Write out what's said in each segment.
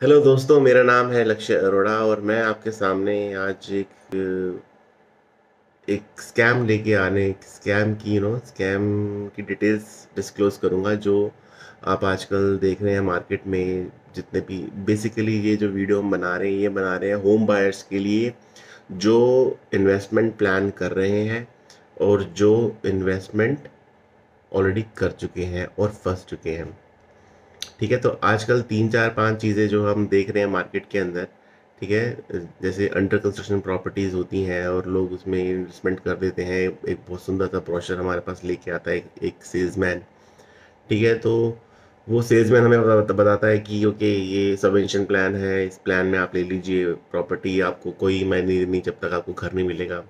Hello दोस्तों, मेरा नाम है लक्ष्य अरोड़ा और मैं आपके सामने आज एक स्कैम लेके आने स्कैम की स्कैम की डिटेल्स डिस्क्लोज करूंगा जो आप आजकल देख रहे हैं मार्केट में। जितने भी बेसिकली ये जो वीडियो हम बना रहे हैं ये बना रहे हैं होम बायर्स के लिए जो इन्वेस्टमेंट प्लान कर रहे हैं और जो इन्वेस्टमेंट ऑलरेडी कर चुके हैं और फंस चुके हैं। ठीक है, तो आजकल तीन चार पांच चीज़ें जो हम देख रहे हैं मार्केट के अंदर। ठीक है, जैसे अंडर कंस्ट्रक्शन प्रॉपर्टीज़ होती हैं और लोग उसमें इन्वेस्टमेंट कर देते हैं। एक बहुत सुंदर सा ब्रोशर हमारे पास लेके आता है एक सेल्समैन। ठीक है, तो वो सेल्समैन हमें बताता है कि ओके ये सबवेंशन प्लान है, इस प्लान में आप ले लीजिए प्रॉपर्टी, आपको कोई ईएमआई नहीं देनी जब तक आपको घर नहीं मिलेगा।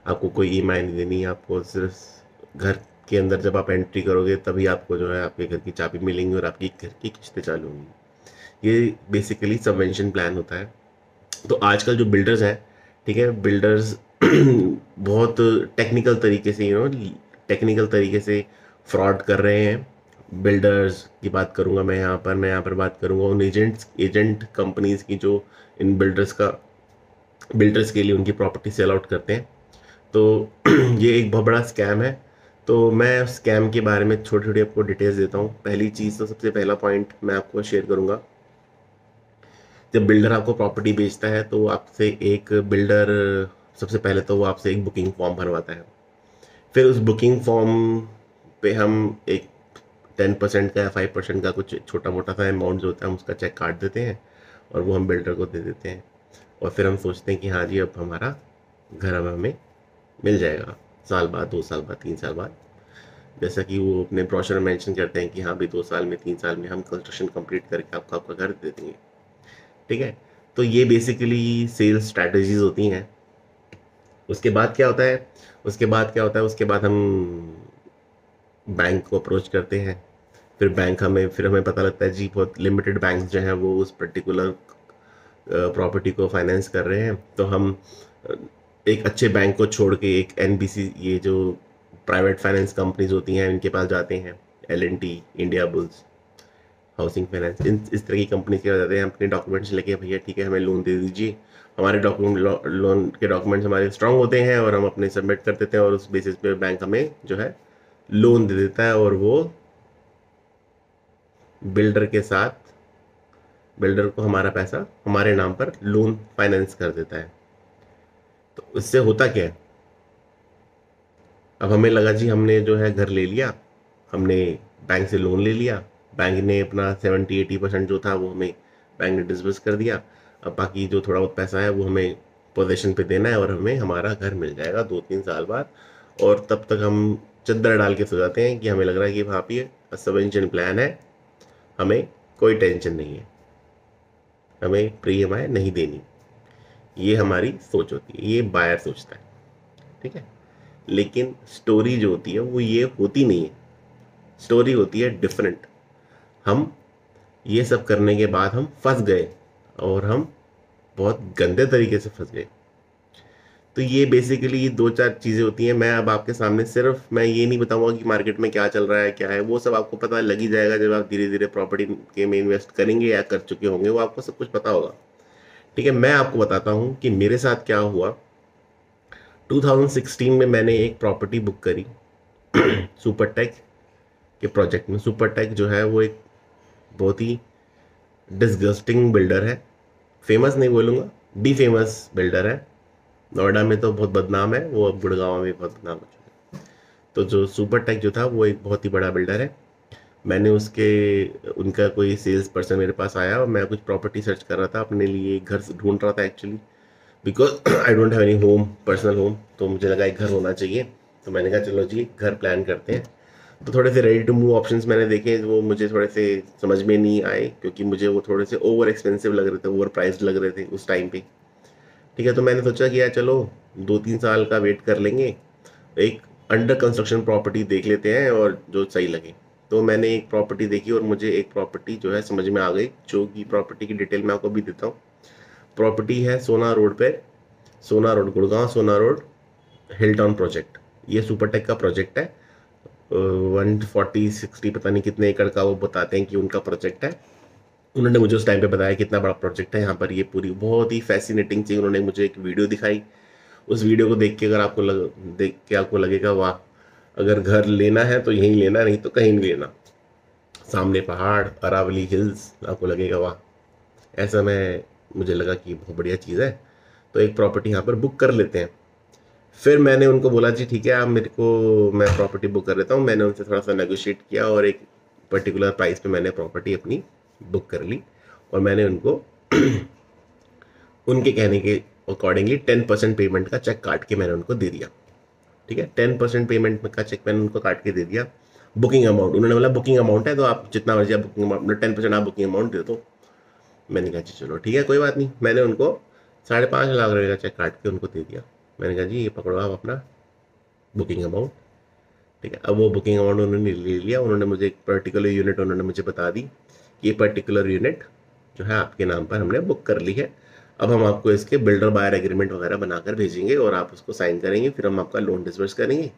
आपको कोई ईएमआई नहीं देनी, आपको सिर्फ घर के अंदर जब आप एंट्री करोगे तभी आपको जो है आपके घर की चाबी मिलेंगी और आपकी घर की किस्तें चालू होंगी। ये बेसिकली सबवेंशन प्लान होता है। तो आजकल जो बिल्डर्स हैं, ठीक है, बिल्डर्स बहुत टेक्निकल तरीके से टेक्निकल तरीके से फ्रॉड कर रहे हैं। बिल्डर्स की बात करूंगा मैं यहाँ पर बात करूंगा उन एजेंट कंपनीज की जो इन बिल्डर्स के लिए उनकी प्रॉपर्टी सेल आउट करते हैं। तो ये एक बहुत बड़ा स्कैम है। तो मैं स्कैम के बारे में छोटी छोटी आपको डिटेल्स देता हूँ। पहली चीज़, तो सबसे पहला पॉइंट मैं आपको शेयर करूंगा। जब बिल्डर आपको प्रॉपर्टी बेचता है तो आपसे एक बिल्डर सबसे पहले तो वो आपसे एक बुकिंग फॉर्म भरवाता है। फिर उस बुकिंग फॉर्म पे हम एक 10% का या 5% का कुछ छोटा मोटा सा अमाउंट जो होता है हम उसका चेक काट देते हैं और वो हम बिल्डर को दे देते हैं। और फिर हम सोचते हैं कि हाँ जी अब हमारा घर अब हमें मिल जाएगा, साल बाद, 2 साल बाद, 3 साल बाद। जैसा कि वो अपने ब्रोशर में मेंशन करते हैं कि हाँ भाई 2 साल में, 3 साल में हम कंस्ट्रक्शन कंप्लीट करके आपको आपका घर दे देंगे। ठीक है, तो ये बेसिकली सेल्स स्ट्रैटेजीज होती हैं। उसके बाद क्या होता है उसके बाद हम बैंक को अप्रोच करते हैं। फिर हमें पता लगता है जी बहुत लिमिटेड बैंक जो हैं वो उस पर्टिकुलर प्रॉपर्टी को फाइनेंस कर रहे हैं। तो हम अ, एक अच्छे बैंक को छोड़ के एक एनबीसी, ये जो प्राइवेट फाइनेंस कंपनीज होती हैं इनके पास जाते हैं। एल&टी, इंडिया बुल्स, हाउसिंग फाइनेंस, इन इस तरह की कंपनी के पास जाते हैं। अपने डॉक्यूमेंट्स लेके भैया ठीक है हमें लोन दे दीजिए। हमारे लोन के डॉक्यूमेंट्स हमारे स्ट्रांग होते हैं और हम अपने सबमिट कर देते हैं और उस बेसिस पे बैंक हमें जो है लोन दे देता है। और वो बिल्डर के साथ बिल्डर को हमारा पैसा हमारे नाम पर लोन फाइनेंस कर देता है। तो इससे होता क्या है, अब हमें लगा जी हमने जो है घर ले लिया, हमने बैंक से लोन ले लिया, बैंक ने अपना 70-80% जो था वो हमें बैंक ने डिसबर्स कर दिया। अब बाकी जो थोड़ा बहुत पैसा है वो हमें पोजेशन पे देना है और हमें हमारा घर मिल जाएगा 2-3 साल बाद। और तब तक हम चद्दर डाल के सो जाते हैं कि हमें लग रहा है कि वहाँ पे सबवेंशन प्लान है, हमें कोई टेंशन नहीं है, हमें प्री ईएमआई नहीं देनी। ये हमारी सोच होती है, ये बायर सोचता है। ठीक है, लेकिन स्टोरी जो होती है वो ये होती नहीं है। स्टोरी होती है डिफरेंट। हम ये सब करने के बाद हम फंस गए और हम बहुत गंदे तरीके से फंस गए। तो ये बेसिकली दो चार चीज़ें होती हैं। मैं अब आपके सामने सिर्फ मैं ये नहीं बताऊंगा कि मार्केट में क्या चल रहा है क्या है, वो सब आपको पता लग ही जाएगा जब आप धीरे धीरे प्रॉपर्टी के में इन्वेस्ट करेंगे या कर चुके होंगे, वो आपको सब कुछ पता होगा। ठीक है, मैं आपको बताता हूँ कि मेरे साथ क्या हुआ। 2016 में मैंने एक प्रॉपर्टी बुक करी सुपरटेक के प्रोजेक्ट में। सुपरटेक जो है वो एक बहुत ही डिसगस्टिंग बिल्डर है। फेमस नहीं बोलूँगा, डी फेमस बिल्डर है। नोएडा में तो बहुत बदनाम है वो, अब गुड़गांव में भी बहुत बदनाम हो चुका है। तो जो सुपरटेक जो था वो एक बहुत ही बड़ा बिल्डर है। मैंने उसके उनका कोई सेल्स पर्सन मेरे पास आया और मैं कुछ प्रॉपर्टी सर्च कर रहा था, अपने लिए एक घर ढूंढ रहा था actually, because I don't have any home, personal home. तो मुझे लगा एक घर होना चाहिए। तो मैंने कहा चलो जी घर प्लान करते हैं। तो थोड़े से रेडी टू मूव ऑप्शंस मैंने देखे, वो मुझे थोड़े से समझ में नहीं आए क्योंकि मुझे वो थोड़े से ओवर एक्सपेंसिव लग रहे थे, ओवर प्राइस्ड लग रहे थे उस टाइम पे। ठीक है, तो मैंने सोचा कि यार चलो 2-3 साल का वेट कर लेंगे, एक अंडर कंस्ट्रक्शन प्रॉपर्टी देख लेते हैं और जो सही लगे। तो मैंने एक प्रॉपर्टी देखी और मुझे एक प्रॉपर्टी जो है समझ में आ गई, जो कि प्रॉपर्टी की डिटेल मैं आपको भी देता हूँ। प्रॉपर्टी है सोना रोड पे, सोना रोड गुड़गांव, सोना रोड, हिल टाउन प्रोजेक्ट। ये सुपरटेक का प्रोजेक्ट है। 140-60 पता नहीं कितने एकड़ का वो बताते हैं कि उनका प्रोजेक्ट है। उन्होंने मुझे उस टाइम पे बताया कितना बड़ा प्रोजेक्ट है यहाँ पर, ये पूरी बहुत ही फैसिनेटिंग चीज़। उन्होंने मुझे एक वीडियो दिखाई। उस वीडियो को देख के अगर देख के आपको लगेगा वाह, अगर घर लेना है तो यहीं लेना, नहीं तो कहीं नहीं लेना। सामने पहाड़, अरावली हिल्स, आपको लगेगा वाह। ऐसा मुझे लगा कि बहुत बढ़िया चीज़ है, तो एक प्रॉपर्टी यहाँ पर बुक कर लेते हैं। फिर मैंने उनको बोला जी ठीक है, आप मेरे को, मैं प्रॉपर्टी बुक कर लेता हूँ। मैंने उनसे थोड़ा सा नेगोशिएट किया और एक पर्टिकुलर प्राइस पे मैंने प्रॉपर्टी अपनी बुक कर ली। और मैंने उनको उनके कहने के अकॉर्डिंगली 10% पेमेंट का चेक काट के मैंने उनको दे दिया। ठीक है, 10% पेमेंट का चेक मैंने उनको काट के दे दिया। बुकिंग अमाउंट, उन्होंने बोला बुकिंग अमाउंट है तो आप जितना मर्जी आप बुकिंग अमाउंट, 10% आप बुकिंग अमाउंट दे दो। मैंने कहा जी चलो ठीक है, कोई बात नहीं। मैंने उनको 5.5 लाख रुपये का चेक काट के उनको दे दिया। मैंने कहा जी ये पकड़ो आप अपना बुकिंग अमाउंट। ठीक है, अब वो बुकिंग अमाउंट उन्होंने ले लिया। उन्होंने मुझे एक पर्टिकुलर यूनिट उन्होंने मुझे बता दी कि ये पर्टिकुलर यूनिट जो है आपके नाम पर हमने बुक कर ली है। अब हम आपको इसके बिल्डर बायर एग्रीमेंट वगैरह बनाकर भेजेंगे और आप उसको साइन करेंगे, फिर हम आपका लोन डिसबर्स करेंगे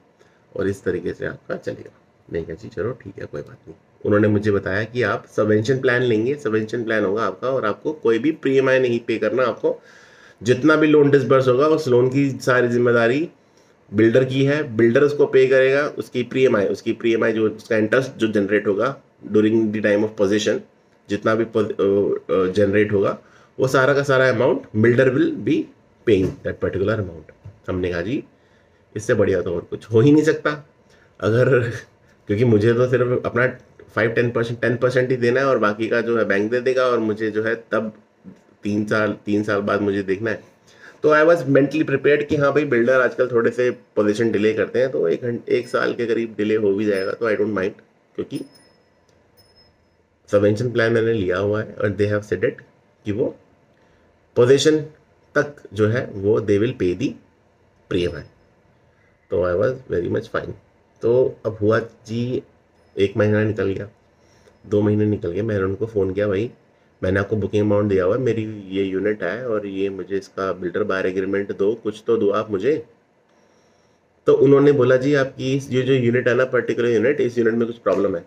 और इस तरीके से आपका चलेगा। नहीं कहा जी चलो ठीक है, कोई बात नहीं। उन्होंने मुझे बताया कि आप सबवेंशन प्लान लेंगे, सबवेंशन प्लान होगा आपका, और आपको कोई भी प्रीएमआई नहीं पे करना। आपको जितना भी लोन डिसबर्स होगा उस लोन की सारी जिम्मेदारी बिल्डर की है। बिल्डर उसको पे करेगा, उसकी प्रीएमआई जो उसका इंटरेस्ट जो जनरेट होगा during the time of position, जितना भी जनरेट होगा वो सारा का सारा amount builder will be paying that particular amount. हमने कहा जी इससे बढ़िया तो और कुछ हो ही नहीं सकता। अगर क्योंकि मुझे तो सिर्फ अपना 5-10% ही देना है और बाकी का जो है बैंक दे देगा, और मुझे जो है तब 3 साल बाद मुझे देखना है। तो आई वॉज मेंटली प्रिपेयर्ड कि हाँ भाई बिल्डर आजकल थोड़े से पोजीशन डिले करते हैं, तो एक साल के करीब डिले हो भी जाएगा तो आई डोंट माइंड, क्योंकि सबवेंशन प्लान मैंने लिया हुआ है और दे हैव सेड इट कि वो पोजीशन तक जो है वो दे विल पे दी प्रीएमआई। तो I was very much fine. तो अब हुआ जी, 1 महीना निकल गया, 2 महीने निकल गए। मैंने उनको फ़ोन किया, भाई मैंने आपको बुकिंग अमाउंट दिया हुआ है, मेरी ये यूनिट है और ये मुझे इसका बिल्डर बायर एग्रीमेंट दो, कुछ तो दो आप मुझे। तो उन्होंने बोला जी आपकी ये जो यूनिट है ना, पर्टिकुलर यूनिट, इस यूनिट में कुछ प्रॉब्लम है,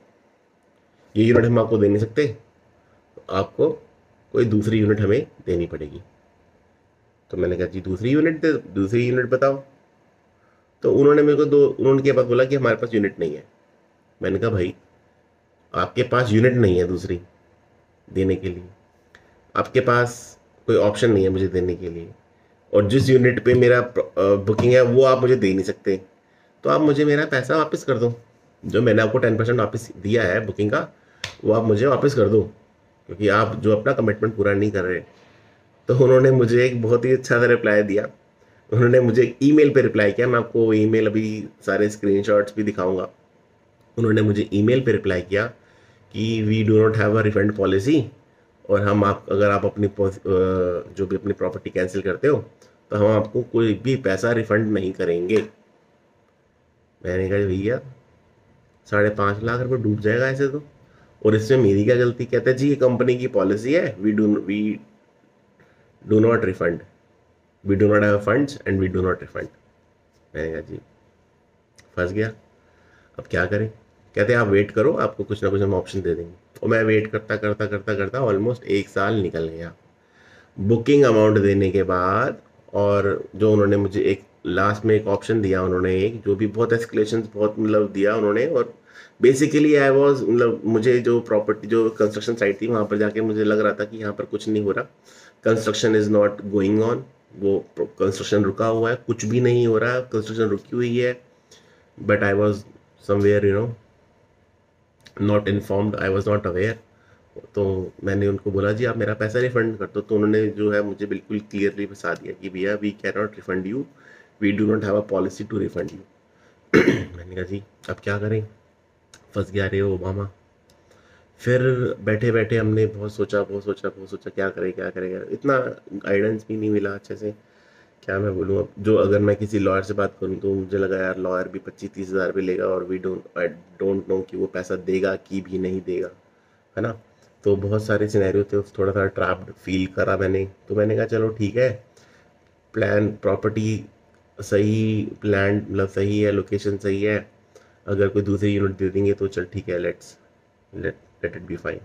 ये यूनिट हम आपको दे नहीं सकते, आपको कोई दूसरी यूनिट हमें देनी पड़ेगी। तो मैंने कहा जी दूसरी यूनिट बताओ। तो उन्होंने मेरे को उन्होंने के बाद बोला कि हमारे पास यूनिट नहीं है। मैंने कहा भाई आपके पास यूनिट नहीं है दूसरी देने के लिए, आपके पास कोई ऑप्शन नहीं है मुझे देने के लिए, और जिस यूनिट पे मेरा बुकिंग है वो आप मुझे दे नहीं सकते, तो आप मुझे मेरा पैसा वापस कर दो। जो मैंने आपको 10% वापस दिया है बुकिंग का, वो आप मुझे वापस कर दो, क्योंकि आप जो अपना कमिटमेंट पूरा नहीं कर रहे। तो उन्होंने मुझे एक बहुत ही अच्छा सा रिप्लाई दिया। उन्होंने मुझे एक ईमेल पे रिप्लाई किया, मैं आपको वो ईमेल अभी सारे स्क्रीनशॉट्स भी दिखाऊंगा। उन्होंने मुझे ईमेल पे रिप्लाई किया कि we do not have a refund policy, और हम आप अगर आप अपनी जो भी अपनी प्रॉपर्टी कैंसिल करते हो तो हम आपको कोई भी पैसा रिफंड नहीं करेंगे। मैंने कहा भैया 5.5 लाख रुपये डूब जाएगा ऐसे तो, और इसमें मेरी क्या गलती। कहते हैं जी ये कंपनी की पॉलिसी है, we do not refund, we do not have funds and we do not refund. मैंने कहा जी फंस गया, अब क्या करें। कहते आप वेट करो, आपको कुछ ना कुछ हम ऑप्शन दे देंगे। और मैं वेट करता करता करता करता ऑलमोस्ट 1 साल निकल गया बुकिंग अमाउंट देने के बाद। और जो उन्होंने मुझे एक लास्ट में एक ऑप्शन दिया, उन्होंने एक जो भी बहुत एस्केलेशन बहुत मतलब दिया उन्होंने। और बेसिकली आई वॉज मतलब मुझे जो प्रॉपर्टी जो कंस्ट्रक्शन साइट थी वहाँ पर जाके मुझे लग रहा था कि यहाँ पर कुछ नहीं हो रहा, construction is not going on, वो कंस्ट्रक्शन रुका हुआ है, कुछ भी नहीं हो रहा, कंस्ट्रक्शन रुकी हुई है। But I was somewhere not informed, I was not aware. तो मैंने उनको बोला जी आप मेरा पैसा रिफंड कर दो। तो उन्होंने जो है मुझे बिल्कुल क्लियरली बता दिया कि भैया we can not refund you, we do not have a policy to refund you. मैंने कहा जी अब क्या करें, फंस गया रे ओबामा। फिर बैठे बैठे हमने बहुत सोचा क्या करें क्या करें इतना गाइडेंस भी नहीं मिला अच्छे से। क्या मैं बोलूँ, अब जो अगर मैं किसी लॉयर से बात करूँ तो मुझे लगा यार लॉयर भी 25-30 हज़ार रुपये लेगा, और आई डोंट नो कि वो पैसा देगा कि भी नहीं देगा, है ना। तो बहुत सारे सिनेरियो थे, थोड़ा सा ट्रैप्ड फील करा मैंने। तो मैंने कहा चलो ठीक है, प्लान प्रॉपर्टी सही, प्लान मतलब सही है, लोकेशन सही है, अगर कोई दूसरी यूनिट दे देंगे तो चल ठीक है, लेट इट बी फाइन।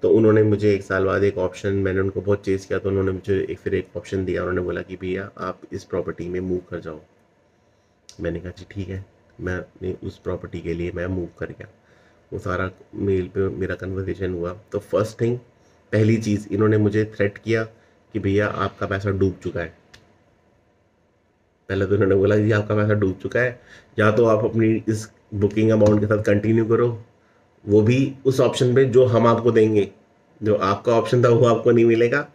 तो उन्होंने मुझे 1 साल बाद एक ऑप्शन, मैंने उनको बहुत चेज़ किया तो उन्होंने मुझे फिर एक ऑप्शन दिया। उन्होंने बोला कि भैया आप इस प्रॉपर्टी में मूव कर जाओ। मैंने कहा जी ठीक है। मैं उस प्रॉपर्टी के लिए मैं मूव कर गया। वो सारा मेल पे मेरा कन्वर्सेशन हुआ। तो फर्स्ट थिंग, पहली चीज़, इन्होंने मुझे थ्रेट किया कि भैया आपका पैसा डूब चुका है। पहले तो इन्होंने बोला कि आपका पैसा डूब चुका है, या तो आप अपनी इस बुकिंग अमाउंट के साथ कंटिन्यू करो, वो भी उस ऑप्शन पे जो हम आपको देंगे। जो आपका ऑप्शन था वो आपको नहीं मिलेगा,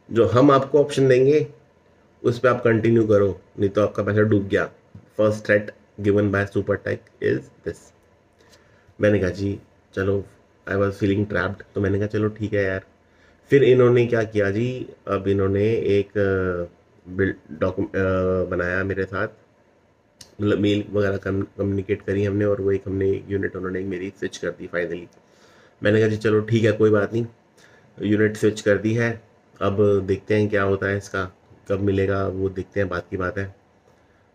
जो हम आपको ऑप्शन देंगे उस पर आप कंटिन्यू करो, नहीं तो आपका पैसा डूब गया। First threat given by Supertech is this. मैंने कहा जी चलो, आई वॉज फीलिंग ट्रैप्ड, तो मैंने कहा चलो ठीक है यार। फिर इन्होंने क्या किया जी, अब इन्होंने एक बनाया मेरे साथ, मतलब मेल वगैरह कम्युनिकेट करी हमने, और वो एक हमने यूनिट उन्होंने मेरी स्विच कर दी फाइनली। मैंने कहा जी चलो ठीक है कोई बात नहीं, यूनिट स्विच कर दी है, अब देखते हैं क्या होता है इसका, कब मिलेगा वो देखते हैं, बात की बात है।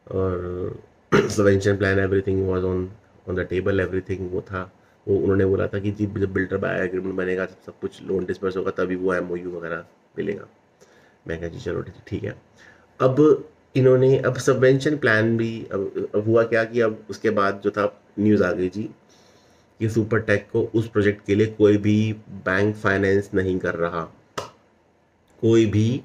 और subvention plan everything was on on the table, everything वो था। वो उन्होंने बोला था कि जी जब बिल्डर बाय एग्रीमेंट बनेगा, सब कुछ लोन डिस्पर्स होगा, तभी वो एमओयू वगैरह मिलेगा। मैं कहा जी चलो ठीक है। अब इन्होंने, अब सबवेंशन प्लान भी, अब हुआ क्या कि अब उसके बाद जो था न्यूज़ आ गई जी कि सुपरटेक को उस प्रोजेक्ट के लिए कोई भी बैंक फाइनेंस नहीं कर रहा। कोई भी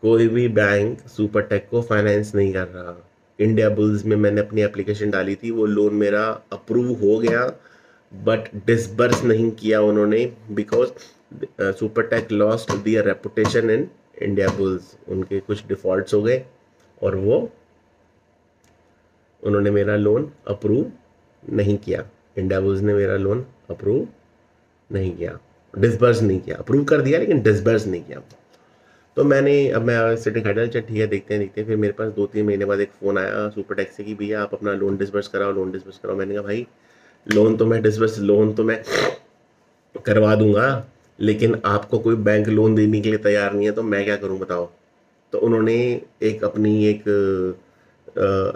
कोई भी बैंक सुपरटेक को फाइनेंस नहीं कर रहा। इंडिया बुल्स में मैंने अपनी एप्लीकेशन डाली थी, वो लोन मेरा अप्रूव हो गया, बट डिसबर्स नहीं किया उन्होंने, because Supertech lost their reputation in India Bulls. उनके कुछ डिफॉल्ट्स हो गए और वो उन्होंने मेरा लोन अप्रूव नहीं किया। इंडिया बुल्स ने मेरा लोन अप्रूव नहीं किया, डिसबर्स नहीं किया। अप्रूव कर दिया लेकिन डिसबर्स नहीं किया। तो अब मैं सिटिंग खड़ा, चल ठीक है देखते हैं। फिर मेरे पास 2-3 महीने बाद एक फ़ोन आया सुपरटेक से कि भैया आप अपना लोन डिसबर्स कराओ, लोन डिसबर्स कराओ। मैंने कहा भाई लोन तो मैं करवा दूंगा, लेकिन आपको कोई बैंक लोन देने के लिए तैयार नहीं है, तो मैं क्या करूं बताओ। तो उन्होंने एक अपनी एक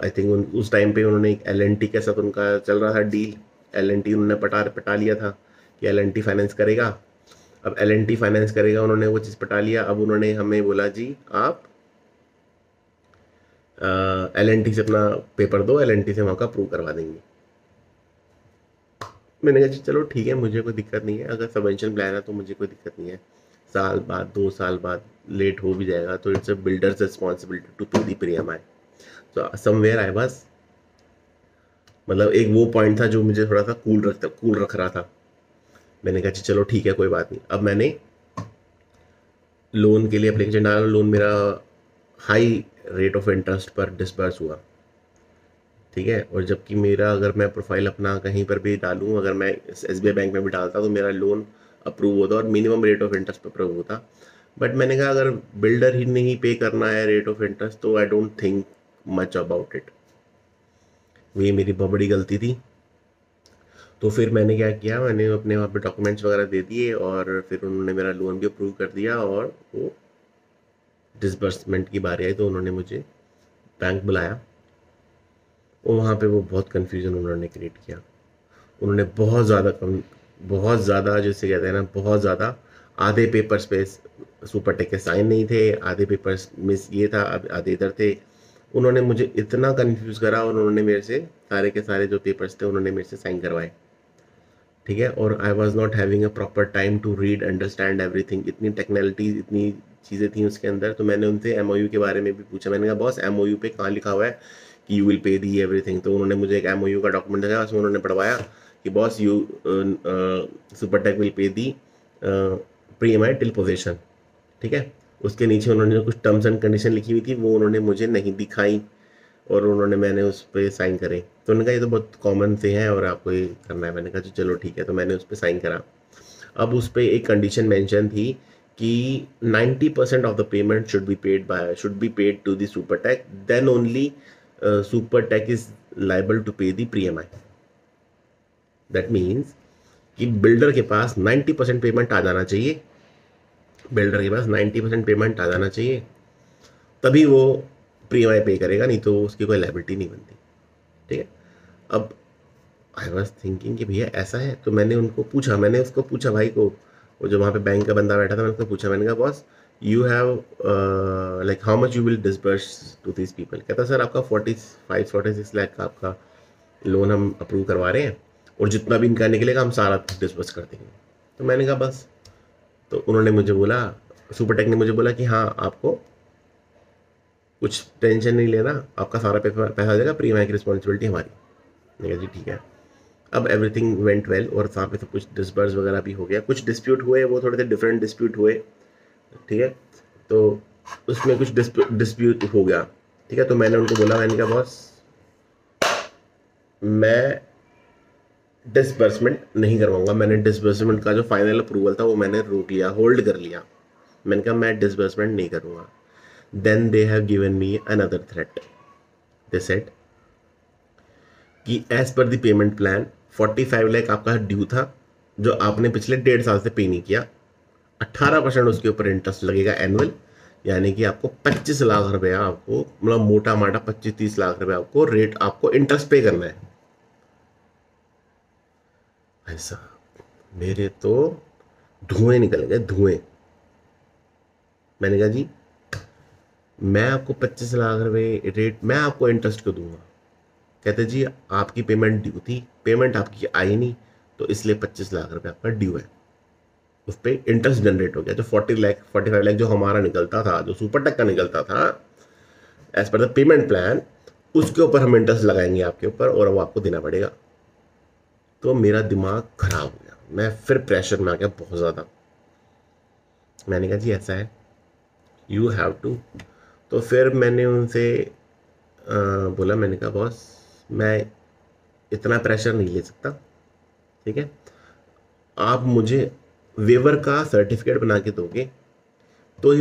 आई थिंक उस टाइम पे उन्होंने एक एल.एन.टी के साथ उनका चल रहा था डील। एल.एन.टी उन्होंने पटा लिया था कि एल.एन.टी फाइनेंस करेगा। अब एल.एन.टी फाइनेंस करेगा, उन्होंने वो चीज़ पटा लिया। अब उन्होंने हमें बोला जी आप एल.एन.टी से अपना पेपर दो, एल.एन.टी से वहाँ का अप्रूव करवा देंगे। मैंने कहा जी चलो ठीक है, मुझे कोई दिक्कत नहीं है, अगर सबवेंशन प्लान है तो मुझे कोई दिक्कत नहीं है। साल बाद 2 साल बाद लेट हो भी जाएगा तो it's a builder's responsibility to pay the pre EMI. तो समवेयर आई वाज, मतलब एक वो पॉइंट था जो मुझे थोड़ा सा कूल रख रहा था। मैंने कहा जी चलो ठीक है कोई बात नहीं। अब मैंने लोन के लिए एप्लीकेशन डाला, लोन मेरा हाई रेट ऑफ इंटरेस्ट पर डिसबर्स हुआ, ठीक है। और जबकि मेरा, अगर मैं प्रोफाइल अपना कहीं पर भी डालूं, अगर मैं एसबीआई बैंक में भी डालता तो मेरा लोन अप्रूव होता और मिनिमम रेट ऑफ इंटरेस्ट पर अप्रूव होता। बट मैंने कहा अगर बिल्डर ही नहीं पे करना है रेट ऑफ इंटरेस्ट, तो I don't think much about it. ये मेरी बहुत बड़ी गलती थी। तो फिर मैंने क्या किया, मैंने अपने वहाँ पे डॉक्यूमेंट्स वगैरह दे दिए और फिर उन्होंने मेरा लोन भी अप्रूव कर दिया। और वो डिसबर्समेंट की बारी आई तो उन्होंने मुझे बैंक बुलाया और वहाँ पे वो बहुत कन्फ्यूज़न उन्होंने क्रिएट किया। उन्होंने बहुत ज़्यादा जैसे कहते हैं ना, बहुत ज़्यादा, आधे पेपर्स पे सुपरटेक के साइन नहीं थे, आधे पेपर्स मिस ये था, आधे इधर थे। उन्होंने मुझे इतना कंफ्यूज करा और उन्होंने मेरे से सारे के सारे जो पेपर्स थे उन्होंने मेरे से साइन करवाए, ठीक है। और I was not having a proper time to read understand everything. इतनी टेक्निकलिटीज, इतनी चीज़ें थी उसके अंदर। तो मैंने उनसे एमओयू के बारे में भी पूछा। मैंने कहा बॉस एमओयू पे कहाँ लिखा हुआ है कि you will pay the everything. तो उन्होंने मुझे एक एमओयू का डॉक्यूमेंट दिखाया, उसमें उन्होंने पढ़वाया कि boss you Supertech will pay the प्रीएमआई till possession, ठीक है। उसके नीचे उन्होंने जो कुछ टर्म्स एंड कंडीशन लिखी हुई थी वो उन्होंने मुझे नहीं दिखाई और मैंने उस पर साइन करे। तो उन्होंने कहा ये तो बहुत कॉमन से है और आपको ये करना है। मैंने कहा चलो ठीक है, तो मैंने उस पर साइन करा। अब उस पर एक कंडीशन मेंशन थी कि 90% of the payment should be paid to the Supertech, then only Supertech is liable to pay the pre EMI. That means कि बिल्डर के पास 90% पेमेंट आ जाना चाहिए, बिल्डर के पास 90% पेमेंट आ जाना चाहिए, तभी वो प्रीएमआई पे करेगा, नहीं तो उसकी कोई लायबिलिटी नहीं बनती, ठीक है। अब आई वॉज थिंकिंग कि भैया ऐसा है, तो मैंने उसको पूछा भाई को, वो जो वहाँ पे बैंक का बंदा बैठा था, मैंने उसको पूछा, मैंने कहा boss you have like how much you will disburse to this people. कहता सर आपका 45-46 लाख का आपका लोन हम अप्रूव करवा रहे हैं, और जितना भी इनका निकलेगा हम सारा डिसबर्स कर देंगे। तो मैंने कहा बस। तो उन्होंने मुझे बोला, सुपरटेक ने मुझे बोला कि हाँ आपको कुछ टेंशन नहीं लेना, आपका सारा पैसा आ जाएगा, प्री माई की रिस्पॉन्सिबिलिटी हमारी। मैंने कहा जी ठीक है। अब एवरीथिंग वेंट वेल, और वहाँ पे सब कुछ डिसबर्स वगैरह भी हो गया। कुछ डिस्प्यूट हुए, वो थोड़े से डिफरेंट डिस्प्यूट हुए, ठीक है। तो उसमें कुछ डिस्प्यूट हो गया, ठीक है। तो मैंने उनको बोला, मैंने कहा बॉस मैं डिसबर्समेंट नहीं करवाऊंगा। मैंने डिसबर्समेंट का जो फाइनल अप्रूवल था वो मैंने रोक लिया, होल्ड कर लिया। मैंने कहा मैं डिसबर्समेंट नहीं करूंगा। Then they have given me another threat. They said कि as per the payment plan 45 lakh आपका ड्यू था, जो आपने पिछले 1.5 साल से पे नहीं किया। 18% उसके ऊपर इंटरेस्ट लगेगा एनुअल, यानी कि आपको 25 लाख रुपया, आपको मतलब मोटा माटा 25-30 लाख रुपया आपको रेट, आपको इंटरेस्ट पे करना है। ऐसा मेरे तो धुएं निकल गए, धुएं। मैंने कहा जी मैं आपको 25 लाख रुपए रेट, मैं आपको इंटरेस्ट क्यों दूंगा। कहते जी आपकी पेमेंट ड्यू थी, पेमेंट आपकी आई नहीं, तो इसलिए 25 लाख रुपए आपका ड्यू है। उस पर इंटरेस्ट जनरेट हो गया। जो 45 लाख जो हमारा निकलता था, जो सुपरटेक का निकलता था as per the payment plan, उसके ऊपर हम इंटरेस्ट लगाएंगे आपके ऊपर, और वो आपको देना पड़ेगा। तो मेरा दिमाग खराब हो गया, मैं फिर प्रेशर में आ गया बहुत ज़्यादा। मैंने कहा जी ऐसा है, यू हैव टू। तो फिर मैंने उनसे बोला, मैंने कहा बॉस मैं इतना प्रेशर नहीं ले सकता, ठीक है। आप मुझे वेवर का सर्टिफिकेट बना के दोगे तो ही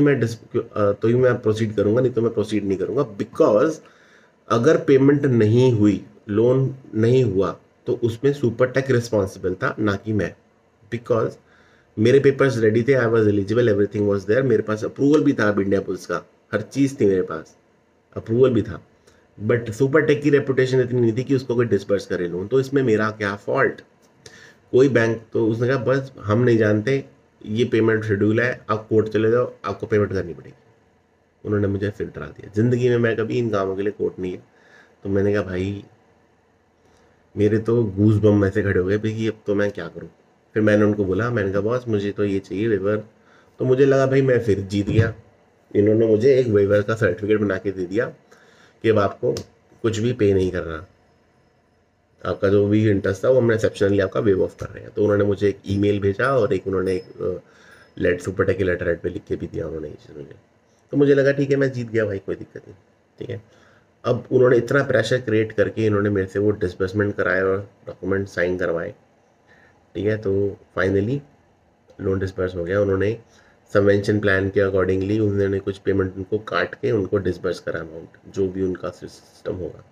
तो ही मैं प्रोसीड करूंगा, नहीं तो मैं प्रोसीड नहीं करूंगा। बिकॉज अगर पेमेंट नहीं हुई, लोन नहीं हुआ, तो उसमें सुपरटेक रिस्पॉन्सिबल था, ना कि मैं। बिकॉज मेरे पेपर्स रेडी थे, I was eligible, everything was there, मेरे पास अप्रूवल भी था, अब इंडिया पुलिस का हर चीज़ थी, मेरे पास अप्रूवल भी था। बट सुपरटेक की रेपुटेशन इतनी नहीं थी कि उसको कोई डिसबर्स करे लोन। तो इसमें मेरा क्या फॉल्ट। कोई बैंक, तो उसने कहा बस हम नहीं जानते, ये पेमेंट शेड्यूल है, आप कोर्ट चले जाओ, आपको पेमेंट करनी पड़ेगी। उन्होंने मुझे फिर डरा दिया। ज़िंदगी में मैं कभी इन कामों के लिए कोर्ट नहीं है। तो मैंने कहा भाई, मेरे तो गूज बम ऐसे खड़े हो गए भाई कि अब तो मैं क्या करूं। फिर मैंने उनको बोला, मैंने कहा बॉस मुझे तो ये चाहिए वेवर। तो मुझे लगा भाई मैं फिर जीत गया। इन्होंने मुझे एक वेवर का सर्टिफिकेट बना के दे दिया कि अब आपको कुछ भी पे नहीं करना, आपका जो भी इंटरेस्ट था वो हमने एक्सेप्शनली आपका वेव ऑफ कर रहे हैं। तो उन्होंने मुझे एक ईमेल भेजा, और एक उन्होंने एक सुपरटेक के लेटर हेड पे लिख के भी दिया उन्होंने ये चीज़ मुझे। तो मुझे लगा ठीक है मैं जीत गया भाई, कोई दिक्कत नहीं, ठीक है। अब उन्होंने इतना प्रेशर क्रिएट करके इन्होंने मेरे से वो डिसबर्समेंट कराए और डॉक्यूमेंट साइन करवाए, ठीक है। तो फाइनली लोन डिसबर्स हो गया। उन्होंने सबवेंशन प्लान के अकॉर्डिंगली उन्होंने कुछ पेमेंट उनको काट के उनको डिसबर्स करा अमाउंट, जो भी उनका सिस्टम होगा।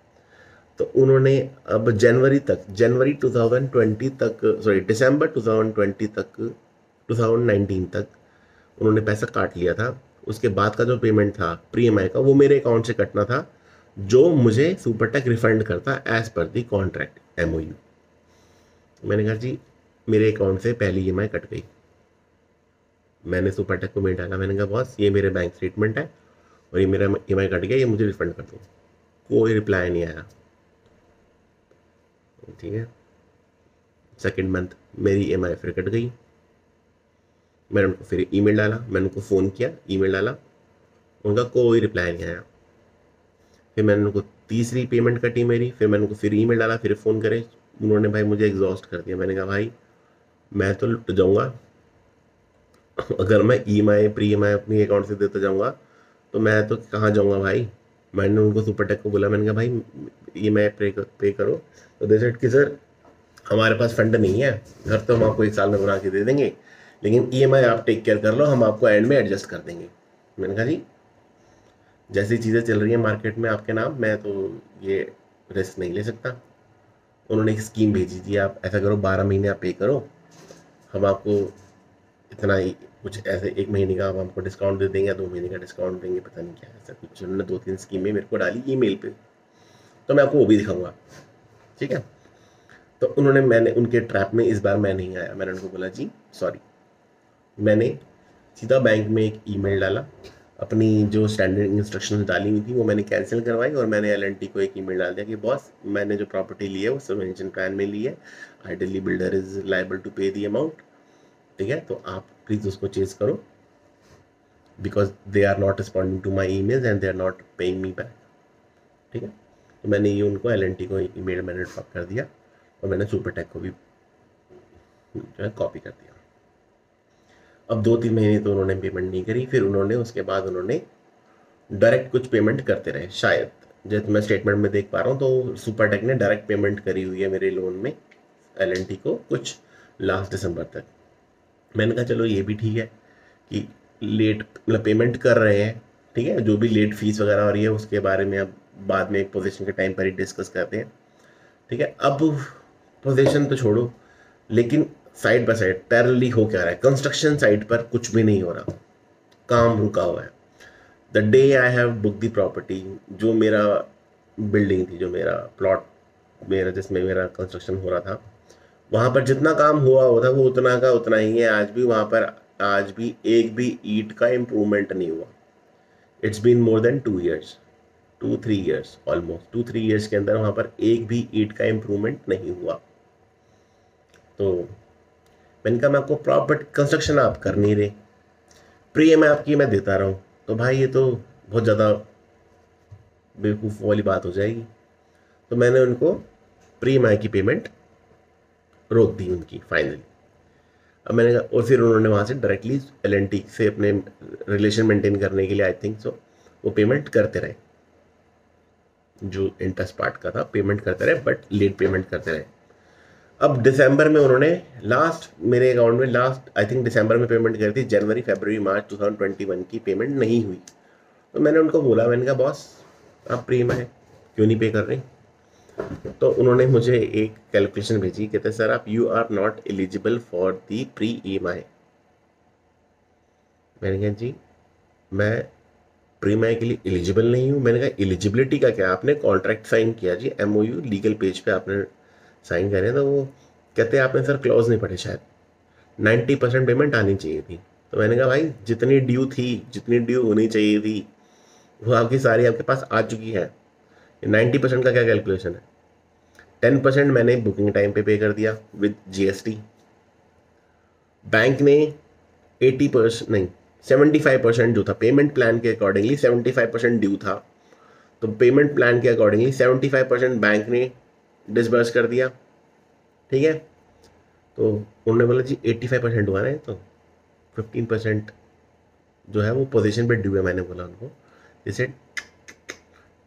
तो उन्होंने अब जनवरी 2020 तक, सॉरी दिसंबर 2020 तक, 2019 तक उन्होंने पैसा काट लिया था। उसके बाद का जो पेमेंट था प्री EMI का, वो मेरे अकाउंट से कटना था, जो मुझे सुपरटेक रिफंड करता एज पर दी कॉन्ट्रैक्ट MOU। मैंने कहा जी मेरे अकाउंट से पहली EMI कट गई। मैंने सुपरटेक को मेल डाला, मैंने कहा बॉस ये मेरे बैंक स्टेटमेंट है और ये मेरा EMI कट गया, ये मुझे रिफंड कर दो। कोई रिप्लाई नहीं आया, ठीक है। सेकेंड मंथ मेरी EMI फिर कट गई। मैंने उनको फिर ईमेल डाला, मैंने उनको फ़ोन किया, ईमेल डाला, उनका कोई रिप्लाई नहीं आया। फिर मैंने उनको तीसरी पेमेंट कटी मेरी, फिर मैंने उनको फिर ईमेल डाला, फिर फ़ोन करे। उन्होंने भाई मुझे एग्जॉस्ट कर दिया। मैंने कहा भाई मैं तो लुट जाऊँगा, अगर मैं प्री EMI अपनी अकाउंट से देता जाऊँगा तो मैं तो कहाँ जाऊँगा भाई। मैंने उनको सुपरटेक को बोला, मैंने कहा भाई EMI पे करो। तो दे सेड कि सर हमारे पास फंड नहीं है, घर तो हम आपको 1 साल में बना के दे देंगे, लेकिन EMI आप टेक केयर कर लो, हम आपको एंड में एडजस्ट कर देंगे। मैंने कहा जी जैसी चीज़ें चल रही हैं मार्केट में आपके नाम, मैं तो ये रिस्क नहीं ले सकता। उन्होंने एक स्कीम भेजी थी, आप ऐसा करो 12 महीने आप पे करो, हम आपको इतना ही कुछ ऐसे 1 महीने का हम आपको डिस्काउंट दे देंगे या 2 महीने का डिस्काउंट देंगे, पता नहीं क्या ऐसा कुछ। उन्होंने 2-3 स्कीमें मेरे को डाली ईमेल पे, तो मैं आपको वो भी दिखाऊंगा, ठीक है। तो मैंने उनके ट्रैप में इस बार मैं नहीं आया। मैंने उनको बोला जी सॉरी, मैंने सीधा बैंक में एक ईमेल डाला, अपनी जो स्टैंडर्ड इंस्ट्रक्शंस डाली हुई थी वो मैंने कैंसिल करवाई, और मैंने एल को एक ईमेल डाल दिया कि बॉस, मैंने जो प्रॉपर्टी ली है वो सबवेंशन प्लान में ली है, ideally builder is liable to pay the amount, ठीक है, तो आप प्लीज़ उसको चेज करो, because they are not responding to my emails and they are not paying me back, ठीक है। तो मैंने ये उनको एल को ईमेल मैंने ड्रॉप कर दिया, और मैंने सुपरटेक को भी जो है कॉपी कर दिया। अब 2-3 महीने तो उन्होंने पेमेंट नहीं करी, फिर उन्होंने उसके बाद उन्होंने डायरेक्ट कुछ पेमेंट करते रहे, शायद जैसे मैं स्टेटमेंट में देख पा रहा हूँ तो सुपरटेक ने डायरेक्ट पेमेंट करी हुई है मेरे लोन में एल को कुछ लास्ट दिसंबर तक। मैंने कहा चलो ये भी ठीक है कि लेट मतलब पेमेंट कर रहे हैं, ठीक है, जो भी लेट फीस वगैरह हो रही है उसके बारे में अब बाद में एक पोजीशन के टाइम पर ही डिस्कस करते हैं, ठीक है। अब पोजीशन तो छोड़ो, लेकिन साइड बाय साइड पैरेलली हो क्या रहा है, कंस्ट्रक्शन साइट पर कुछ भी नहीं हो रहा, काम रुका हुआ है। The day I have book the property, जो मेरा बिल्डिंग थी, जो मेरा प्लॉट मेरा जिसमें मेरा कंस्ट्रक्शन हो रहा था, वहाँ पर जितना काम हुआ था वो उतना का उतना ही है आज भी। वहाँ पर आज भी एक भी ईंट का इम्प्रूवमेंट नहीं हुआ। It's been more than 2 years, 2-3 years, almost 2-3 years के अंदर वहाँ पर एक भी ईंट का इम्प्रूवमेंट नहीं हुआ। तो मैंने कहा मैं आपको प्रॉपर्टी कंस्ट्रक्शन आप कर नहीं रहे, प्री एम आपकी मैं देता रहा हूँ, तो भाई ये तो बहुत ज़्यादा बेवकूफ़ वाली बात हो जाएगी। तो मैंने उनको प्री एम की पेमेंट रोक दी उनकी फाइनली। अब मैंने कहा, और फिर उन्होंने वहाँ से डायरेक्टली एल से अपने रिलेशन मेंटेन करने के लिए आई थिंक सो वो पेमेंट करते रहे, जो इंटरेस्ट पार्ट का था पेमेंट करते रहे, बट लेट पेमेंट करते रहे। अब दिसंबर में उन्होंने लास्ट मेरे अकाउंट में लास्ट आई थिंक दिसंबर में पेमेंट करी थी, जनवरी फरवरी मार्च 2021 की पेमेंट नहीं हुई। तो मैंने उनको बोला, मैंने कहा बॉस आप प्री है क्यों नहीं पे कर रहे? तो उन्होंने मुझे एक कैलकुलेशन भेजी, कहते सर आप you are not eligible for the pre EMI। मैंने कहा जी मैं प्री EMI के लिए एलिजिबल नहीं हूँ। मैंने कहा एलिजिबिलिटी का क्या, आपने कॉन्ट्रैक्ट साइन किया जी, MOU लीगल पेज पे आपने साइन करे, तो वो कहते आपने सर क्लॉज नहीं पढ़े, शायद 90% पेमेंट आनी चाहिए थी। तो मैंने कहा भाई जितनी ड्यू थी, जितनी ड्यू होनी चाहिए थी वो आपकी सारी आपके पास आ चुकी है, 90% का क्या कैलकुलेशन है? 10% मैंने बुकिंग टाइम पे कर दिया विद GST। बैंक ने 80% नहीं 75% जो था पेमेंट प्लान के अकॉर्डिंगली 75% ड्यू था, तो पेमेंट प्लान के अकॉर्डिंगली 75% बैंक ने डिसबर्स कर दिया, ठीक है। तो उन्होंने बोला जी 85% हुआ ना, तो 15% जो है वो पोजीशन पे ड्यू है। मैंने बोला उनको, जैसे